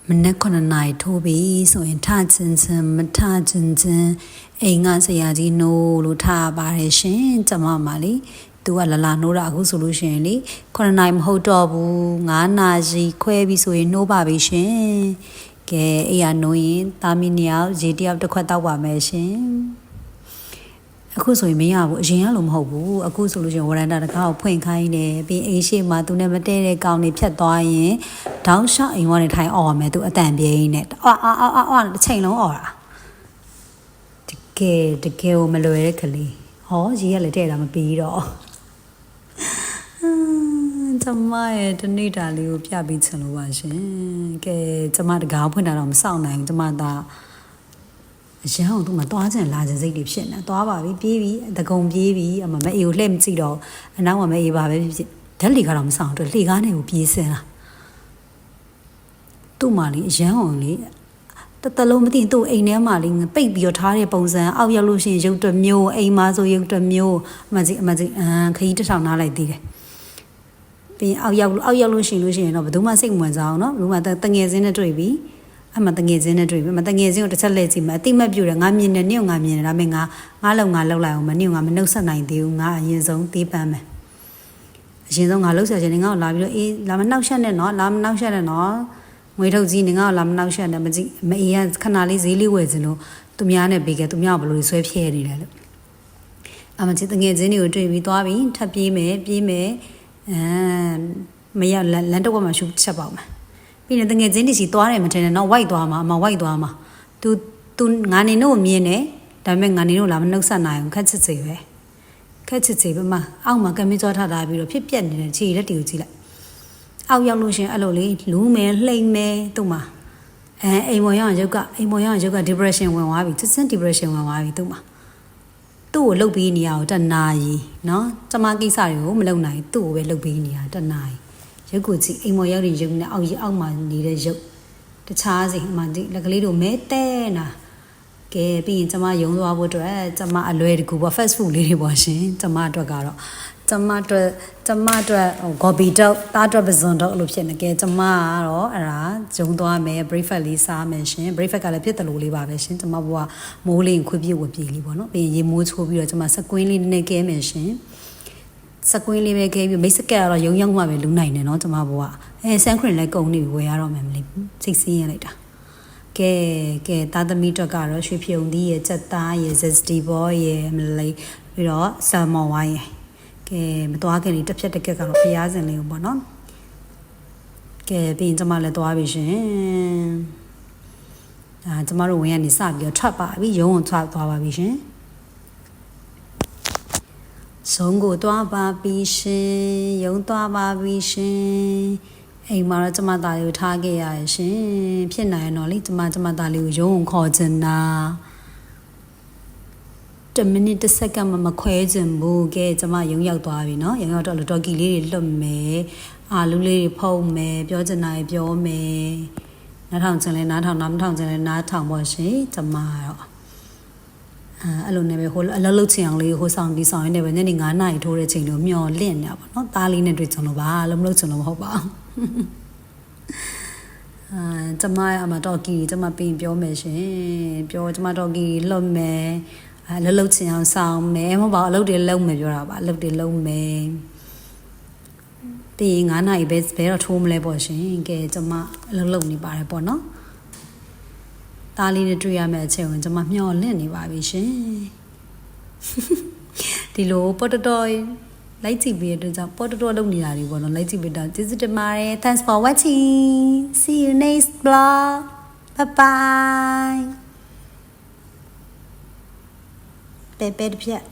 မနက်9နာရီထိုးပြီဆိုရင်ထချင်းမထချင်းအိမ်ကဆရာကြီးနိုးလို့ထားပါတယ်ရှင်ကျမမလေးသူကလာနိုးတာအခုဆိုလို့ရှိရင်လေ9နာရီမဟုတ်တော့ဘူး9နာရီခွဲပြီဆိုရင်နိုးပါပြီရှင်ကဲအဲ့ရနိုးရင်သားမီးနှစ်ယောက်ရေတယောက်တစ်ခွက်တောက်ပါမယ်ရှင်အခုဆိုရင်မရဘူးအရင်ကလို့မဟုတ်ဘူးအခုဆိုလို့ရှိရင်ဝရန်တာတကားကိုဖွင့်ခိုင်းတယ်ပြီးအိမ်ရှိမှသူနဲ့မတည့်တဲ့ကောင်တွေဖြတ်သွားရင်တောင်းရှောက်အိမ်ဝကနေထိုင်အော်ရမယ်သူအတန်ပြင်းနဲ့အော်တစ်ချိန်လုံးအော်တာတကယ်ကိုမလွယ်တဲ့ကလေးဟောရေကလည်းတဲ့တာမပြီးတော့ကျမရဲ့တနေ့တာလေးကိုပြပြီးချင်လို့ပါရှင်ကဲကျမတကားဖွင့်တာတော့မစောင့်နိုင်ဘူးကျမသာအရန်အောင်သူ့မှာသွားချင်လာချင်စိတ်တွေဖြစ်နေသွားပါပြီပြေးပြီတကုံပြေးပြီအမအေကိုလှည့်မကြည့်တော့အနောက်မှာမအေပါပဲဖြစ်ဓာတ်လီကတော့မဆောင်တော့လှေကားနဲ့ကိုပြေးစင်းလာသူ့မှာလေအရန်အောင်လေတလုံးမသိသူ့အိမ်ထဲမှာလေပိတ်ပြီးတော့ထားတဲ့ပုံစံအောက်ရောက်လို့ရှိရင်ရုပ်တစ်မျိုးအိမ်မှာဆိုရုပ်တစ်မျိုးအမကြီးခရီးတစ်ထောင်နားလိုက်သေးတယ်ပြီးအောက်ရောက်လို့ရှိရင်တော့ဘယ်သူမှစိတ်မဝင်စားအောင်နော်ဘယ်သူမှတငယ်ချင်းနဲ့တွေ့ပြီအမတငယ်ချင်းနဲ့တွေ့ပြီမတငယ်ချင်းကိုတစ်ချက်လဲကြည့်မယ်အတိမတ်ပြူတယ်ငါမြင်တယ်နင့်ငါမြင်တယ်ဒါပေမဲ့ငါလောက်လိုက်အောင်မနင့်ငါမနှုတ်ဆက်နိုင်သေးဘူးငါအရင်ဆုံးသေးပန်းမယ်အရင်ဆုံးငါလှုပ်ဆက်ခြင်းငါ့ကိုလာပြီးတော့အေးလာမနှောက်ရှက်နဲ့နော်လာမနှောက်ရှက်နဲ့နော်ငွေထုတ်ကြီးငါ့ကိုလာမနှောက်ရှက်နဲ့မကြည့်မအေးကခဏလေးဈေးလေးဝယ်ခြင်းလို့သူများနဲ့ပေးခဲ့သူများကဘလို့ဆွဲဖြဲနေတယ်လို့အမကြီးတငယ်ချင်းတွေကိုတွေ့ပြီးသွားပြီထပ်ပြေးမယ်မရလန်တော့မှရှုချက်ပေါက်မယ်ပြီးရင်တငယ်ချင်းတွေစီသွားတယ်မထင်နဲ့နော်ဝိုက်သွားမှာအမဝိုက်သွားမှာသူငါနေတော့မြင်တယ်ဒါပေမဲ့ငါနေတော့လာမနှုတ်ဆက်နိုင်ဘူးခက်ချစ်စီပဲမအောက်မှာကမင်းကြောထားတာပြီးတော့ဖြစ်ပြက်နေတဲ့ခြေလက်တွေကိုကြည့်လိုက်အောက်ရောက်လို့ရှင်အဲ့လိုလေလူးမယ်လှိမ့်မယ်သူ့မှာအိမ်ပေါ်ရောက်ရုပ်က depression ဝင်သွားပြီစစ်စစ် depression ဝင်သွားပြီသူ့မှာသူ့ကိုလှုပ်ပြီးနေရအောင်တနာရီနော်ကျမကိစ္စတွေကိုမလုပ်နိုင်သူ့ကိုပဲလှုပ်ပြီးနေရတနာရီရုပ်ကိုကြည့်အိမ်ပေါ်ရောက်တဲ့ရုပ်နဲ့အောက်မှာနေတဲ့ရုပ်တခြားစီအမှဒီလက်ကလေးတို့မဲတဲနာကဲပြီးရင်ကျမယုံသွားဖို့အတွက်ကျမအလွယ်တကူပေါ့ fast food လေးတွေပေါ့ရှင်ကျမအတွက်ကတော့ကျမအတွက်ဂေါ်ဘီတော့တားအတွက်ပဇွန်တော့လို့ဖြစ်နေကဲကျမကတော့အဲ့ဒါဂျုံသွားမယ် breakfast လေးစားမယ်ရှင် breakfast ကလည်းဖြစ်တယ်လို့လေးပါပဲရှင်ကျမဘွားမိုးလေးခွေပြည့်ဝပြေးလေးပေါ့နော်ပြီးရင်ရေမိုးချိုးပြီးတော့ကျမစကွင်းလေးနည်းကဲမယ်ရှင်စကွင်းလေးပဲခဲပြီးမိတ်စကက်ကတော့ရုံရောက်မှပဲလူနိုင်တယ်နော်ကျမဘွားဆန်ခရင်လည်းကုန်နေပြီဝယ်ရတော့မယ်မလေးစိတ်ဆင်းရလိုက်တာကဲသားသမီးတို့ကတော့ရွှေဖြုံသီးရဲ့ချက်သားရဲ့ zesty boy ရဲ့မလေးပြီးတော့ salmon wine ရဲ့ကဲမသွားခင်လေးတစ်ဖြက်ကတော့ဖျားစင်လေးပေါ့နော်ကဲပြီးရင်ကျမလည်းသွားပြီရှင်ကျမတို့ဝင်ရနေစပြီးတော့ထွက်ပါပြီရုံးထွက်သွားပါပြီရှင်ဆုံးကိုသွားပါပြီရှင်ရုံသွားပါပြီရှင်အိမ်မှာတော့ကျမသားလေးကိုထားခဲ့ရရှင်ဖြစ်နိုင်တော့လေကျမသားလေးကိုရုံးခေါ်ချင်တာ10မိနစ်10စက္ကန့်မှမခွဲချင်ဘူးကဲကျမရုံရောက်သွားပြီနော်ရုံရောက်တော့တော်ကီလေးတွေလွတ်မယ်အာလူလေးတွေဖုံးမယ်ပြောချင်တာတွေပြောမယ်နားထောင်ချင်လဲနားထောင်နားမထောင်ချင်လဲနားထောင်ပါရှင်ကျမတော့အဲ့လိုနဲ့ပဲဟိုအလုပ်လုပ်ချင်အောင်လေးဟိုဆောင်ပြီးဆောင်ရနေပဲညနေ9နာရီထိုးတဲ့ချိန်လို့မျောလင့်နေတာပေါ့နော်သားလေးနဲ့တွေ့ချင်လို့ပါလုံးမလုပ်ချင်လို့မဟုတ်ပါဘူးကျမအမတော်ကီကျမပြင်ပြောမယ်ရှင်ပြောကျမတော်ကီလွတ်မယ်အလုပ်ချင်အောင်ဆောင်မယ်မဟုတ်ပါအလုပ်တွေလုပ်မယ်ပြောတာပါအလုပ်တွေလုပ်မယ်ပြီးရင်9နာရီပဲတော့ထိုးမလဲပေါ့ရှင်ကဲကျမအလုပ်လုပ်နေပါတယ်ပေါ့နော်သားလေးနဲ့တွေ့ရမယ့်အချိန်ကိုကျွန်မမျှော်လင့်နေပါပြီရှင်ဒီလိုပေါ်တော်လိုက်ကြည့်ပြီးတော့ကြောင့်ပေါ်တော်လုပ်နေတာတွေပေါ့နော်လိုက်ကြည့်ပြီးတော့ကျေးဇူးတင်ပါတယ် Thanks for watching see you next vlog bye bye ပဲတစ်ပြက်